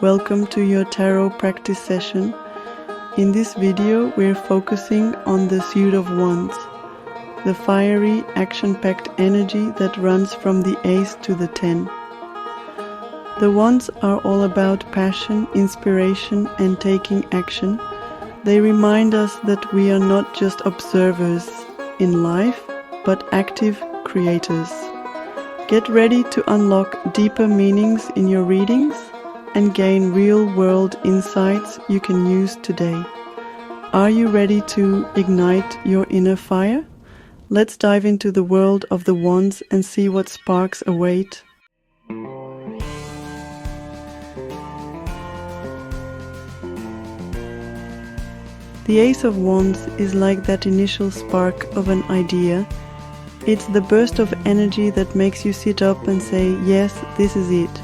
Welcome to your tarot practice session. In this video, we're focusing on the suit of wands, the fiery, action-packed energy that runs from the ace to the 10. The wands are all about passion, inspiration, and taking action. They remind us that we are not just observers in life, but active creators. Get ready to unlock deeper meanings in your readings and gain real-world insights you can use today. Are you ready to ignite your inner fire? Let's dive into the world of the wands and see what sparks await. The Ace of Wands is like that initial spark of an idea. It's the burst of energy that makes you sit up and say, yes, this is it.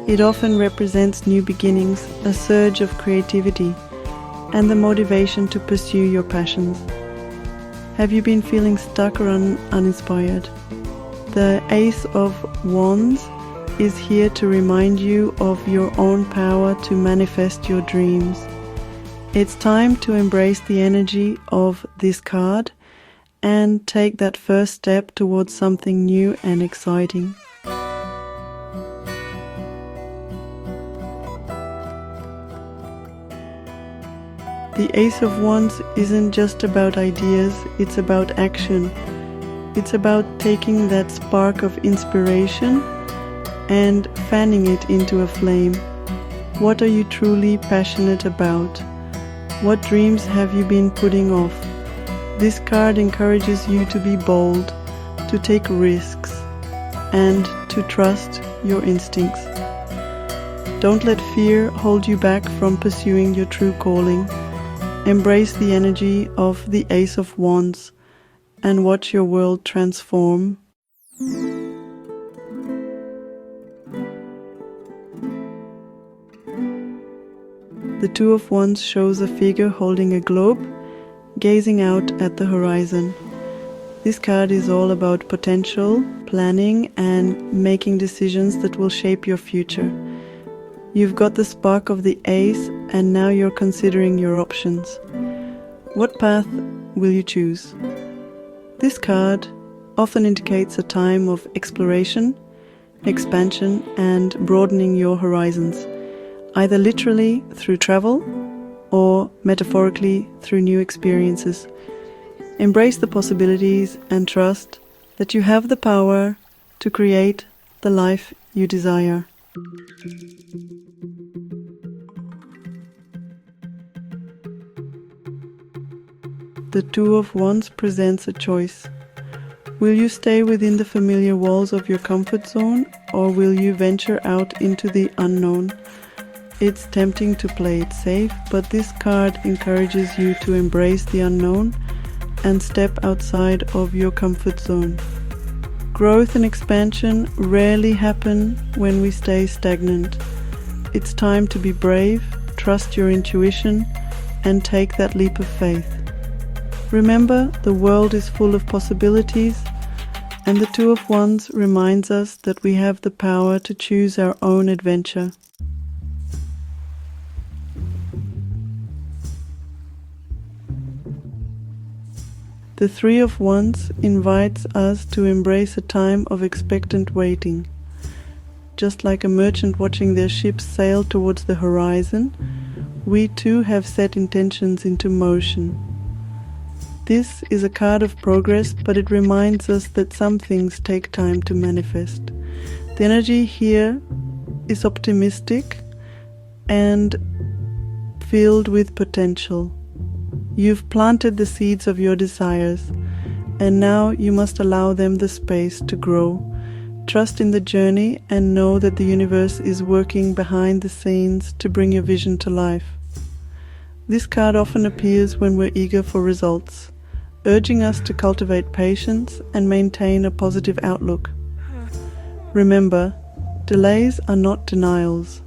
It often represents new beginnings, a surge of creativity, and the motivation to pursue your passions. Have you been feeling stuck or uninspired? The Ace of Wands is here to remind you of your own power to manifest your dreams. It's time to embrace the energy of this card and take that first step towards something new and exciting. The Ace of Wands isn't just about ideas, it's about action. It's about taking that spark of inspiration and fanning it into a flame. What are you truly passionate about? What dreams have you been putting off? This card encourages you to be bold, to take risks, and to trust your instincts. Don't let fear hold you back from pursuing your true calling. Embrace the energy of the Ace of Wands and watch your world transform. The Two of Wands shows a figure holding a globe, gazing out at the horizon. This card is all about potential, planning, and making decisions that will shape your future. You've got the spark of the ace, and now you're considering your options. What path will you choose? This card often indicates a time of exploration, expansion, and broadening your horizons, either literally through travel or metaphorically through new experiences. Embrace the possibilities and trust that you have the power to create the life you desire. The Two of Wands presents a choice. Will you stay within the familiar walls of your comfort zone, or will you venture out into the unknown? It's tempting to play it safe, but this card encourages you to embrace the unknown and step outside of your comfort zone. Growth and expansion rarely happen when we stay stagnant. It's time to be brave, trust your intuition, and take that leap of faith. Remember, the world is full of possibilities, and the Two of Wands reminds us that we have the power to choose our own adventure. The Three of Wands invites us to embrace a time of expectant waiting. Just like a merchant watching their ships sail towards the horizon, we too have set intentions into motion. This is a card of progress, but it reminds us that some things take time to manifest. The energy here is optimistic and filled with potential. You've planted the seeds of your desires, and now you must allow them the space to grow. Trust in the journey and know that the universe is working behind the scenes to bring your vision to life. This card often appears when we're eager for results, urging us to cultivate patience and maintain a positive outlook. Remember, delays are not denials.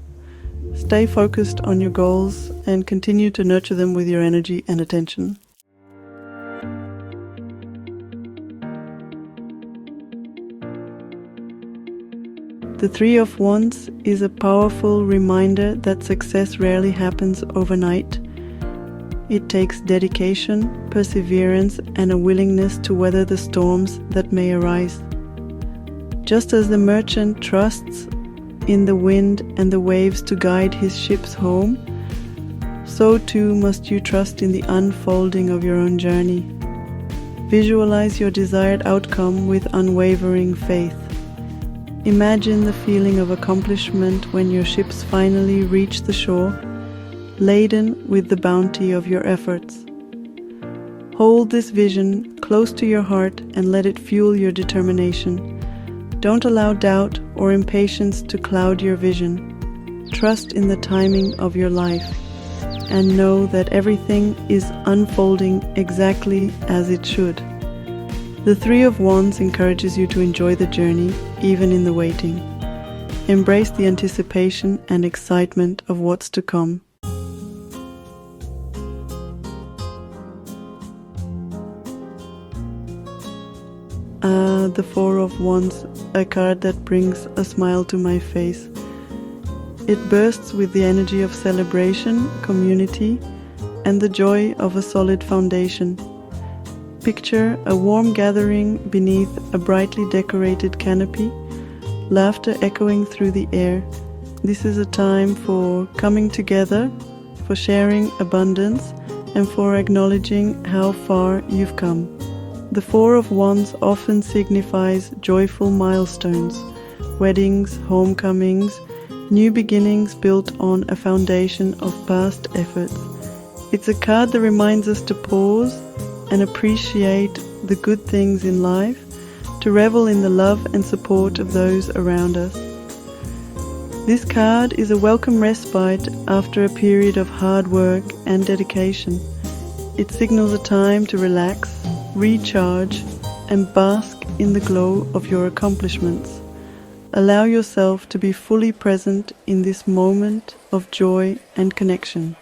Stay focused on your goals and continue to nurture them with your energy and attention. The Three of Wands is a powerful reminder that success rarely happens overnight. It takes dedication, perseverance, and a willingness to weather the storms that may arise. Just as the merchant trusts in the wind and the waves to guide his ships home, so too must you trust in the unfolding of your own journey. Visualize your desired outcome with unwavering faith. Imagine the feeling of accomplishment when your ships finally reach the shore, laden with the bounty of your efforts. Hold this vision close to your heart and let it fuel your determination. Don't allow doubt or impatience to cloud your vision. Trust in the timing of your life and know that everything is unfolding exactly as it should. The Three of Wands encourages you to enjoy the journey, even in the waiting. Embrace the anticipation and excitement of what's to come. The Four of Wands, a card that brings a smile to my face. It bursts with the energy of celebration, community, and the joy of a solid foundation. Picture a warm gathering beneath a brightly decorated canopy, laughter echoing through the air. This is a time for coming together, for sharing abundance, and for acknowledging how far you've come. The Four of Wands often signifies joyful milestones, weddings, homecomings, new beginnings built on a foundation of past efforts. It's a card that reminds us to pause and appreciate the good things in life, to revel in the love and support of those around us. This card is a welcome respite after a period of hard work and dedication. It signals a time to relax, recharge, and bask in the glow of your accomplishments. Allow yourself to be fully present in this moment of joy and connection.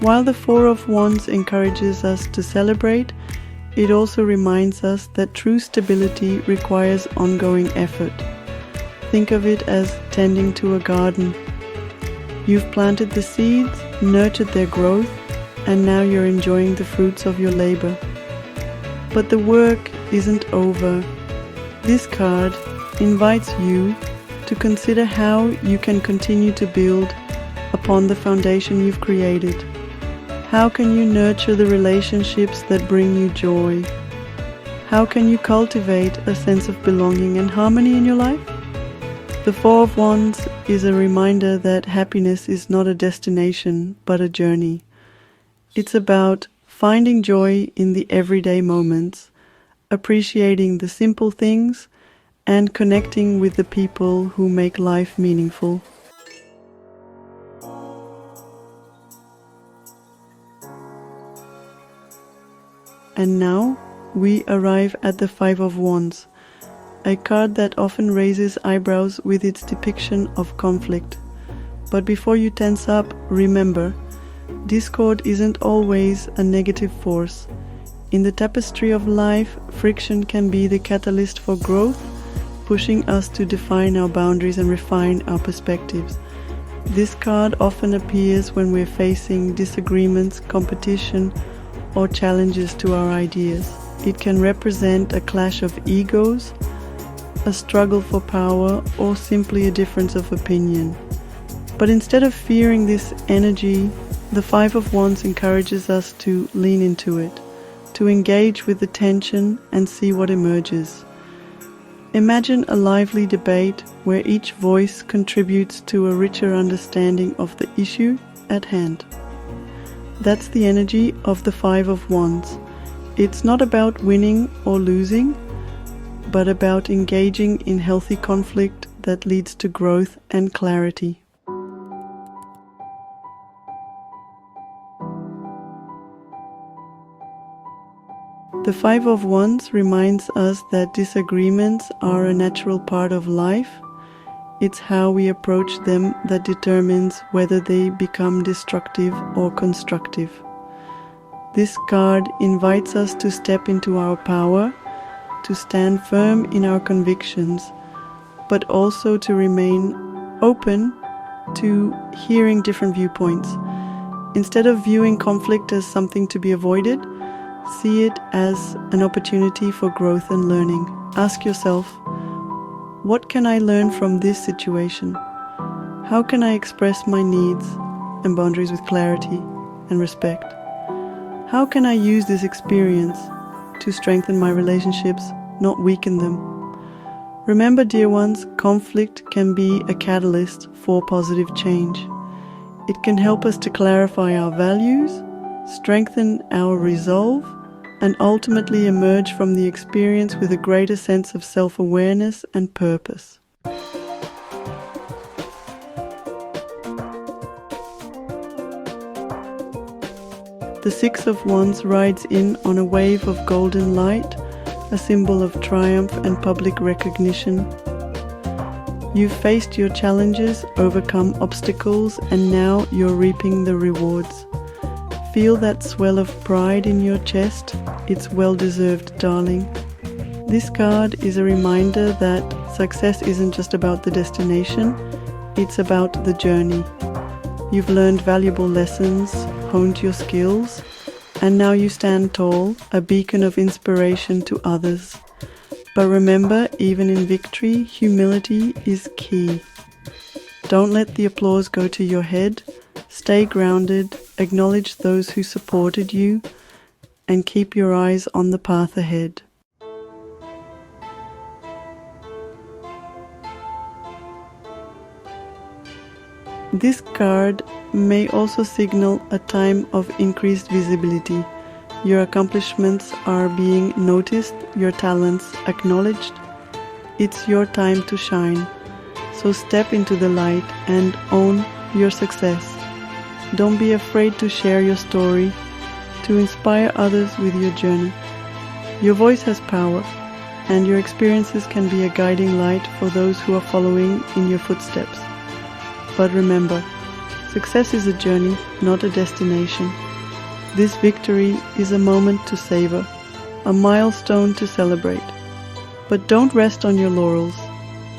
While the Four of Wands encourages us to celebrate, it also reminds us that true stability requires ongoing effort. Think of it as tending to a garden. You've planted the seeds, nurtured their growth, and now you're enjoying the fruits of your labor. But the work isn't over. This card invites you to consider how you can continue to build upon the foundation you've created. How can you nurture the relationships that bring you joy? How can you cultivate a sense of belonging and harmony in your life? The Four of Wands is a reminder that happiness is not a destination, but a journey. It's about finding joy in the everyday moments, appreciating the simple things, and connecting with the people who make life meaningful. And now we arrive at the Five of Wands, a card that often raises eyebrows with its depiction of conflict. But before you tense up, remember, discord isn't always a negative force. In the tapestry of life, friction can be the catalyst for growth, pushing us to define our boundaries and refine our perspectives. This card often appears when we're facing disagreements, competition, or challenges to our ideas. It can represent a clash of egos, a struggle for power, or simply a difference of opinion. But instead of fearing this energy, the Five of Wands encourages us to lean into it, to engage with the tension and see what emerges. Imagine a lively debate where each voice contributes to a richer understanding of the issue at hand. That's the energy of the Five of Wands. It's not about winning or losing, but about engaging in healthy conflict that leads to growth and clarity. The Five of Wands reminds us that disagreements are a natural part of life. It's how we approach them that determines whether they become destructive or constructive. This card invites us to step into our power, to stand firm in our convictions, but also to remain open to hearing different viewpoints. Instead of viewing conflict as something to be avoided, see it as an opportunity for growth and learning. Ask yourself, what can I learn from this situation? How can I express my needs and boundaries with clarity and respect? How can I use this experience to strengthen my relationships, not weaken them? Remember, dear ones, conflict can be a catalyst for positive change. It can help us to clarify our values, strengthen our resolve, and ultimately emerge from the experience with a greater sense of self-awareness and purpose. The Six of Wands rides in on a wave of golden light, a symbol of triumph and public recognition. You've faced your challenges, overcome obstacles, and now you're reaping the rewards. Feel that swell of pride in your chest. It's well-deserved, darling. This card is a reminder that success isn't just about the destination, it's about the journey. You've learned valuable lessons, honed your skills, and now you stand tall, a beacon of inspiration to others. But remember, even in victory, humility is key. Don't let the applause go to your head. Stay grounded, acknowledge those who supported you, and keep your eyes on the path ahead. This card may also signal a time of increased visibility. Your accomplishments are being noticed, your talents acknowledged. It's your time to shine. So step into the light and own your success. Don't be afraid to share your story, to inspire others with your journey. Your voice has power, and your experiences can be a guiding light for those who are following in your footsteps. But remember, success is a journey, not a destination. This victory is a moment to savor, a milestone to celebrate. But don't rest on your laurels.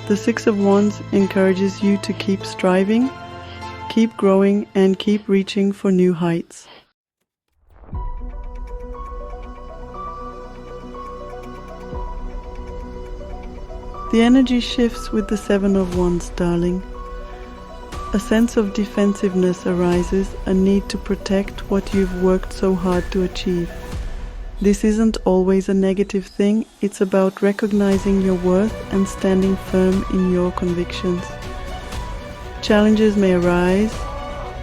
The Six of Wands encourages you to keep striving, keep growing, and keep reaching for new heights. The energy shifts with the Seven of Wands, darling. A sense of defensiveness arises, a need to protect what you've worked so hard to achieve. This isn't always a negative thing, it's about recognizing your worth and standing firm in your convictions. Challenges may arise,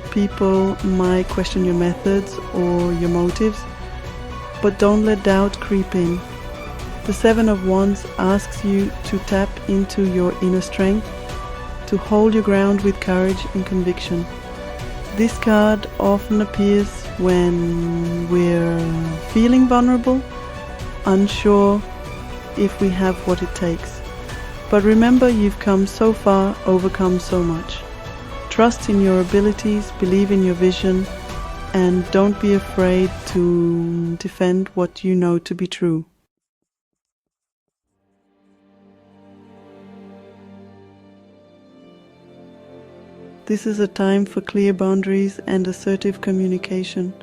people might question your methods or your motives, but don't let doubt creep in. The Seven of Wands asks you to tap into your inner strength, to hold your ground with courage and conviction. This card often appears when we're feeling vulnerable, unsure if we have what it takes. But remember, you've come so far, overcome so much. Trust in your abilities, believe in your vision, and don't be afraid to defend what you know to be true. This is a time for clear boundaries and assertive communication.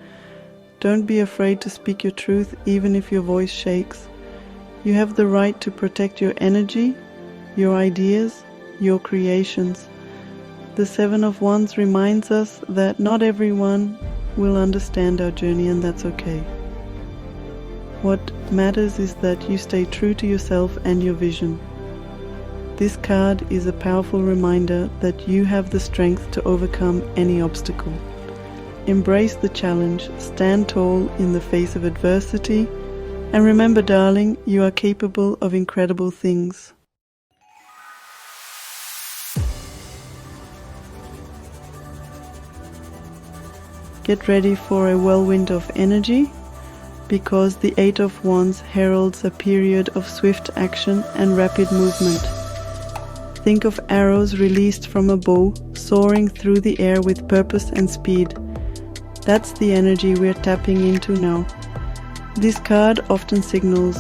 Don't be afraid to speak your truth even if your voice shakes. You have the right to protect your energy, your ideas, your creations. The Seven of Wands reminds us that not everyone will understand our journey, and that's okay. What matters is that you stay true to yourself and your vision. This card is a powerful reminder that you have the strength to overcome any obstacle. Embrace the challenge, stand tall in the face of adversity, and remember, darling, you are capable of incredible things. Get ready for a whirlwind of energy, because the Eight of Wands heralds a period of swift action and rapid movement. Think of arrows released from a bow, soaring through the air with purpose and speed. That's the energy we're tapping into now. This card often signals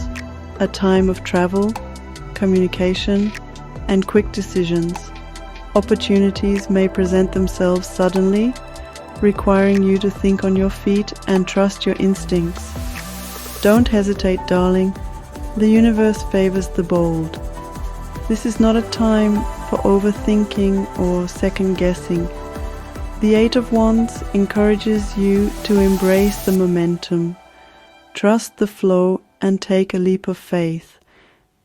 a time of travel, communication, and quick decisions. Opportunities may present themselves suddenly, requiring you to think on your feet and trust your instincts. Don't hesitate, darling. The universe favors the bold. This is not a time for overthinking or second-guessing. The Eight of Wands encourages you to embrace the momentum, trust the flow, and take a leap of faith.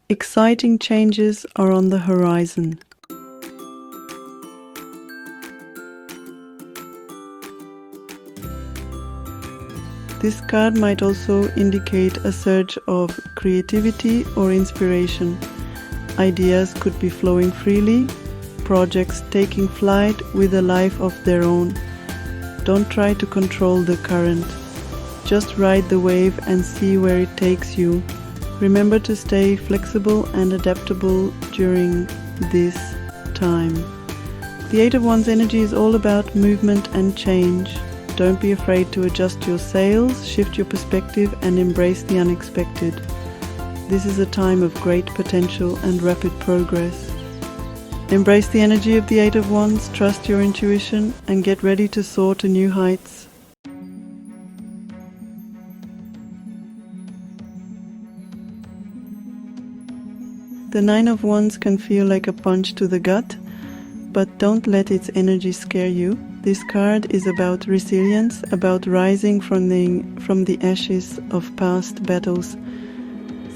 Exciting changes are on the horizon. This card might also indicate a surge of creativity or inspiration. Ideas could be flowing freely, projects taking flight with a life of their own. Don't try to control the current. Just ride the wave and see where it takes you. Remember to stay flexible and adaptable during this time. The Eight of Wands energy is all about movement and change. Don't be afraid to adjust your sails, shift your perspective, and embrace the unexpected. This is a time of great potential and rapid progress. Embrace the energy of the Eight of Wands, trust your intuition, and get ready to soar to new heights. The Nine of Wands can feel like a punch to the gut, but don't let its energy scare you. This card is about resilience, about rising from the ashes of past battles.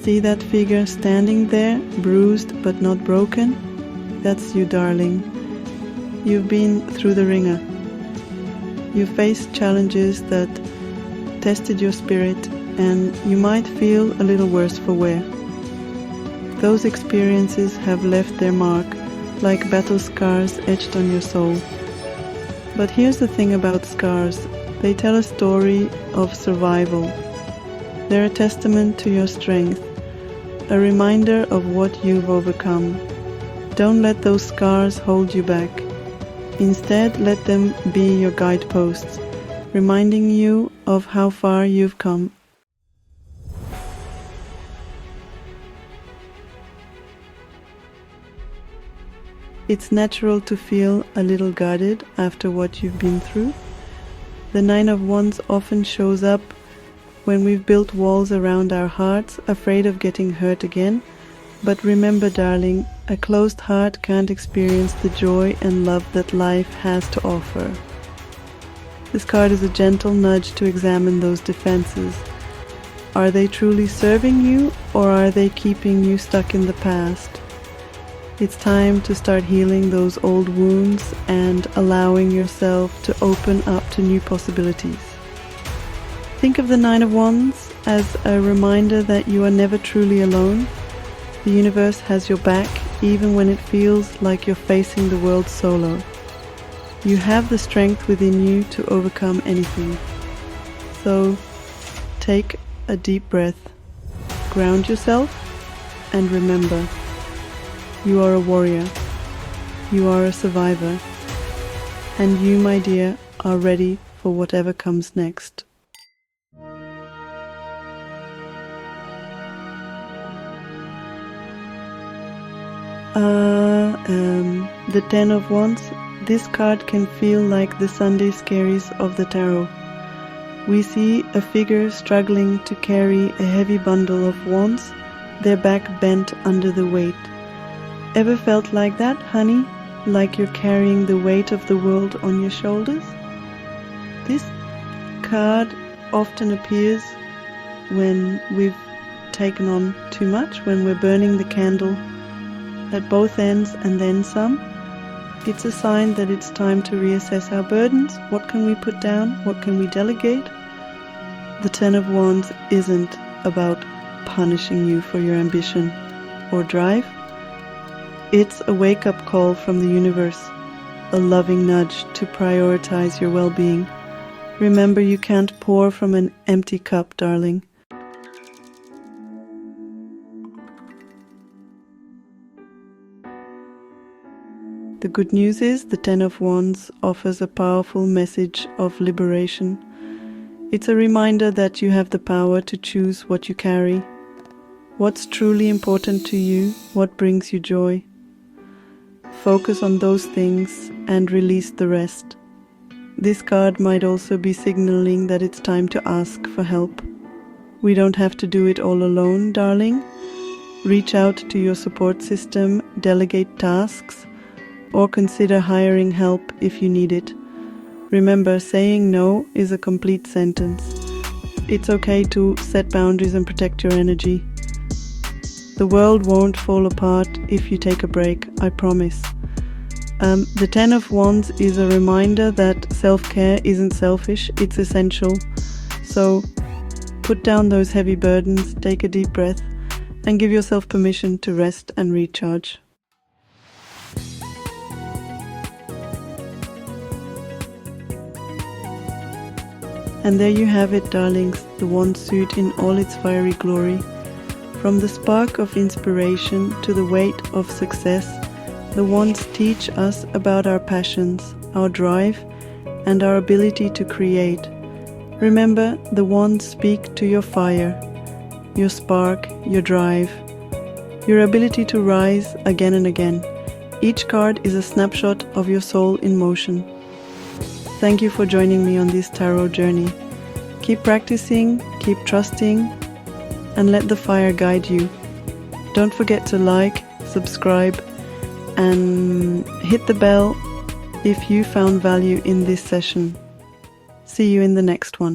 See that figure standing there, bruised but not broken? That's you, darling. You've been through the ringer. You've faced challenges that tested your spirit, and you might feel a little worse for wear. Those experiences have left their mark, like battle scars etched on your soul. But here's the thing about scars. They tell a story of survival. They're a testament to your strength, a reminder of what you've overcome. Don't let those scars hold you back. Instead, let them be your guideposts, reminding you of how far you've come. It's natural to feel a little guarded after what you've been through. The Nine of Wands often shows up when we've built walls around our hearts, afraid of getting hurt again. But remember, darling, a closed heart can't experience the joy and love that life has to offer. This card is a gentle nudge to examine those defenses. Are they truly serving you, or are they keeping you stuck in the past? It's time to start healing those old wounds and allowing yourself to open up to new possibilities. Think of the Nine of Wands as a reminder that you are never truly alone. The universe has your back, even when it feels like you're facing the world solo. You have the strength within you to overcome anything. So, take a deep breath, ground yourself, and remember, you are a warrior, you are a survivor, and you, my dear, are ready for whatever comes next. The Ten of Wands. This card can feel like the Sunday scaries of the tarot. We see a figure struggling to carry a heavy bundle of wands, their back bent under the weight. Ever felt like that, honey? Like you're carrying the weight of the world on your shoulders? This card often appears when we've taken on too much, when we're burning the candle at both ends and then some. It's a sign that it's time to reassess our burdens. What can we put down? What can we delegate? The Ten of Wands isn't about punishing you for your ambition or drive. It's a wake-up call from the universe, a loving nudge to prioritize your well-being. Remember, you can't pour from an empty cup, darling. The good news is the Ten of Wands offers a powerful message of liberation, It's a reminder that you have the power to choose what you carry, what's truly important to you, what brings you joy. Focus on those things and release the rest. This card might also be signaling that it's time to ask for help. We don't have to do it all alone, darling. Reach out to your support system, delegate tasks, or consider hiring help if you need it. Remember, saying no is a complete sentence. It's okay to set boundaries and protect your energy. The world won't fall apart if you take a break, I promise. The Ten of Wands is a reminder that self-care isn't selfish, it's essential. So put down those heavy burdens, take a deep breath, and give yourself permission to rest and recharge. And there you have it, darlings, the wand suit in all its fiery glory. From the spark of inspiration to the weight of success, the wands teach us about our passions, our drive, and our ability to create. Remember, the wands speak to your fire, your spark, your drive, your ability to rise again and again. Each card is a snapshot of your soul in motion. Thank you for joining me on this tarot journey. Keep practicing, keep trusting, and let the fire guide you. Don't forget to like, subscribe, and hit the bell if you found value in this session. See you in the next one.